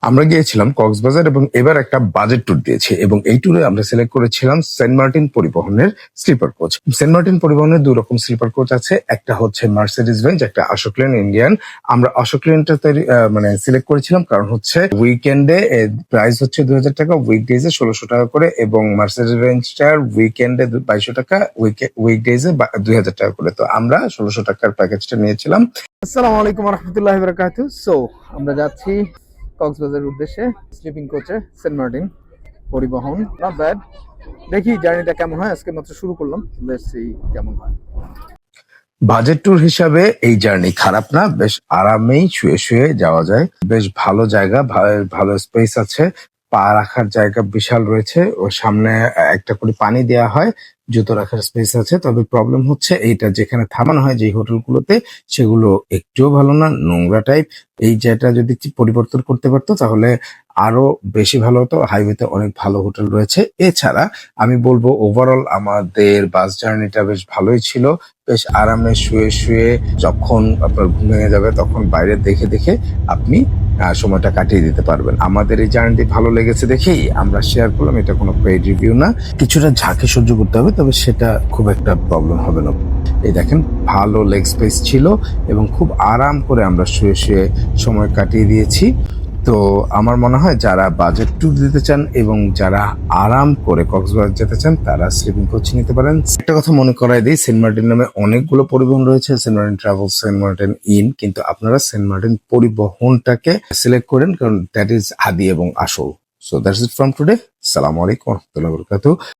আমরা গিয়েছিলাম কক্সবাজার এবং এবার একটা বাজেট ট্যুর দিয়েছি এবং এই ট্যুরে আমরা সিলেক্ট করেছিলাম সেন্ট মার্টিন পরিবহনের স্লিপার কোচ। সেন্ট মার্টিন পরিবহনের দুই রকম স্লিপার কোচ আছে, একটা হচ্ছে মার্সিডিজ বেঞ্জ, একটা অশোক লেন ইন্ডিয়ান। আমরা অশোক লেনটা মানে সিলেক্ট করেছিলাম কারণ হচ্ছে উইকেন্ডে প্রাইস হচ্ছে 2,000 টাকা, উইকডেজে 1,600 টাকা করে, এবং মার্সিডিজ বেঞ্জটার উইকেন্ডে 2,200 টাকা, উইকডেজে 2,000 টাকা করে। তো আমরা 1,600 টাকার প্যাকেজটা নিয়েছিলাম। আসসালামু আলাইকুম রহমতুল্লাহ বারাকাতু। সো আমরা যাচ্ছি কক্সবাজারের উদ্দেশ্যে স্লিপিং কোচে, সেন্ট মার্টিন পরিবহন। নট ব্যাড, দেখি জার্নিটা কেমন হয়। আজকে মাত্র শুরু করলাম, লেটস সি কেমন হয়। বাজেট ট্যুর হিসাবে এই জার্নি খারাপ না, বেশ আরামেই শুয়ে শুয়ে যাওয়া যায়। বেশ ভালো জায়গা, ভালো স্পেস আছে, পা রাখার জায়গা বিশাল রয়েছে। ও সামনে একটা করে পানি দেওয়া হয়, জুতো রাখার স্পেস আছে। তবে প্রবলেম হচ্ছে এইটা যেখানে থামানো হয় যে হোটেলগুলোতে, সেগুলো একটুও ভালো না, নোংরা টাইপ। এই যেটা যদি পরিবর্তন করতে পারতো তাহলে আরো বেশি ভালো হতো। হাইওয়েতে অনেক ভালো হোটেল রয়েছে। এছাড়া আমি বলবো ওভারঅল আমাদের বাস জার্নিটা বেশ ভালোই ছিল। বেশ আরামে শুয়ে শুয়ে যখন আপনার ঘুম ভেঙে যাবে তখন বাইরে দেখে দেখে আপনি সময়টা কাটিয়ে দিতে পারবেন। আমাদের এই জার্নিটি ভালো লেগেছে দেখেই আমরা শেয়ার করলাম। এটা কোনো পেইড রিভিউ না, কিছুটা ঝাঁকে সহ্য করতে হবে, তবে সেটা খুব একটা প্রবলেম হবে না। এই দেখেন, ভালো লেগ স্পেস ছিল এবং খুব আরাম করে আমরা শুয়ে শুয়ে সময় কাটিয়ে দিয়েছি। তো আমার মনে হয় যারা বাজেট ট্যুর দিতে চান এবং যারা আরাম করে কক্সবাজার যেতে চান তারা স্লিপিং কোচ নিতে পারেন। একটা কথা মনে করাই দিই, সেন্ট মার্টিন নামে অনেকগুলো পরিবহন রয়েছে, Saint Martin Travel, Saint Martin Inn, কিন্তু আপনারা সেন্ট মার্টিন পরিবহনটাকে সিলেক্ট করেন কারণ দ্যাট ইজ আদি এবং আসল। So that's it from today. আসসালামু আলাইকুম ওয়া রাহমাতুল্লাহি ওয়া বারাকাতুহু।